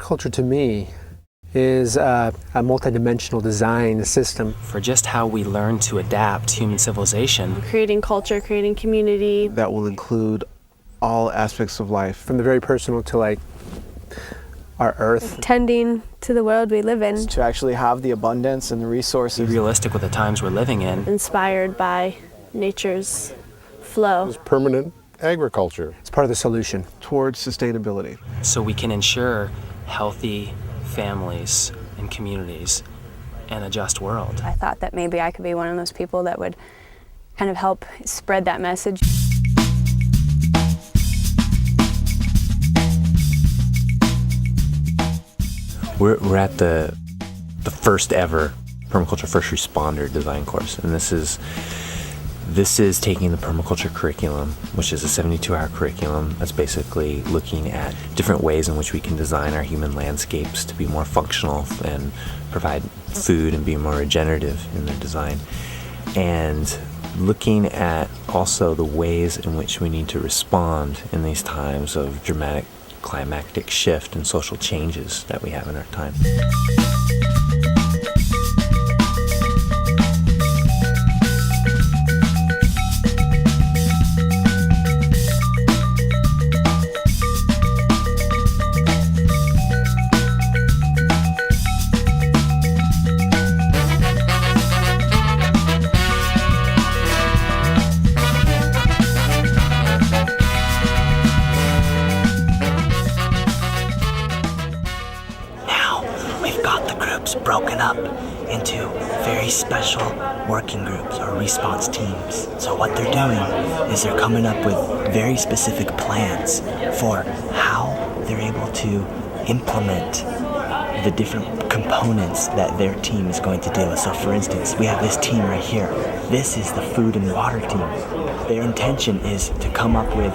Permaculture to me is a multidimensional design system for just how we learn to adapt human civilization. Creating culture, creating community. That will include all aspects of life. From the very personal to like our earth. Tending to the world we live in. To actually have the abundance and the resources. Be realistic with the times we're living in. Inspired by nature's flow. It's permanent agriculture. It's part of the solution. Towards sustainability. So we can ensure healthy families and communities and a just world. I thought that maybe I could be one of those people that would kind of help spread that message. We're at the first ever Permaculture First Responder design course, and this is taking the permaculture curriculum, which is a 72-hour curriculum that's basically looking at different ways in which we can design our human landscapes to be more functional and provide food and be more regenerative in their design, and looking at also the ways in which we need to respond in these times of dramatic climactic shift and social changes that we have in our time. Broken up into very special working groups or response teams. So what they're doing is they're coming up with very specific plans for how they're able to implement the different components that their team is going to deal with. So for instance, we have this team right here. This is the food and water team. Their intention is to come up with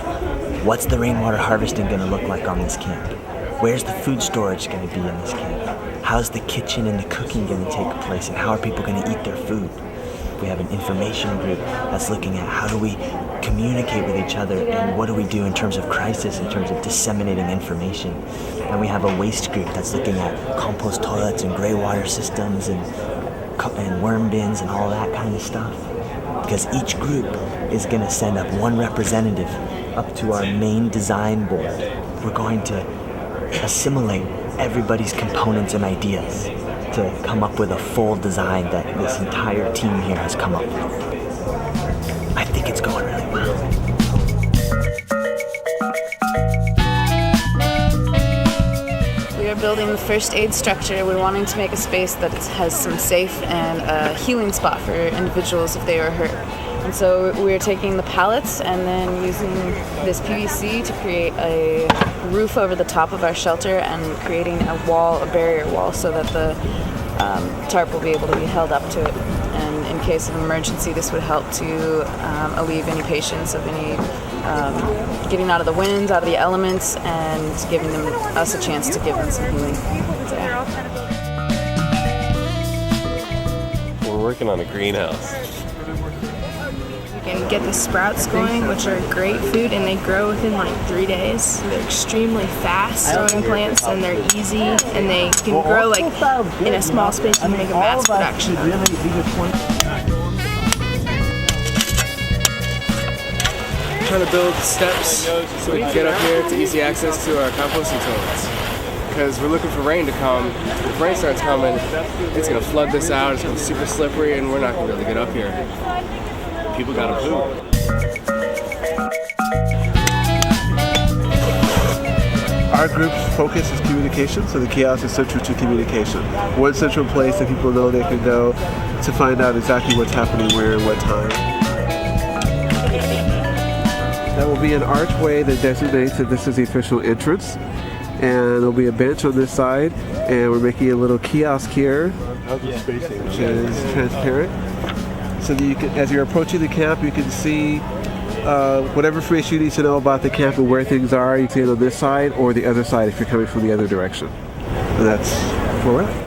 what's the rainwater harvesting going to look like on this camp? Where's the food storage going to be in this camp? How's the kitchen and the cooking going to take place, and how are people going to eat their food? We have an information group that's looking at how do we communicate with each other and what do we do in terms of crisis, in terms of disseminating information. And we have a waste group that's looking at compost toilets and gray water systems and worm bins and all that kind of stuff. Because each group is going to send up one representative up to our main design board. We're going to assimilate everybody's components and ideas to come up with a full design that this entire team here has come up with. I think it's going really well. We are building the first aid structure. We're wanting to make a space that has some safe and a healing spot for individuals if they are hurt. And so we're taking the pallets and then using this PVC to create a roof over the top of our shelter and creating a wall, a barrier wall, so that the tarp will be able to be held up to it. And in case of emergency, this would help to alleviate any patients of any getting out of the winds, out of the elements, and giving us a chance to give them some healing. We're working on a greenhouse. And get the sprouts going, which are great food, and they grow within like 3 days. They're extremely fast growing plants, and they're easy, and they can grow like in a small space and make a mass production. Trying to build steps so we can get up here to easy access to our composting toilets. Because we're looking for rain to come. If rain starts coming, it's going to flood this out, it's going to be super slippery, and we're not going to be able to get up here. People gotta poop. Our group's focus is communication, so the kiosk is central to communication. One central place that people know they can go to find out exactly what's happening where and what time. There will be an archway that designates that this is the official entrance, and there'll be a bench on this side, and we're making a little kiosk here, which is transparent. So that you can, as you're approaching the camp, you can see whatever information you need to know about the camp and where things are. You can see it on this side or the other side if you're coming from the other direction. And that's where we're at.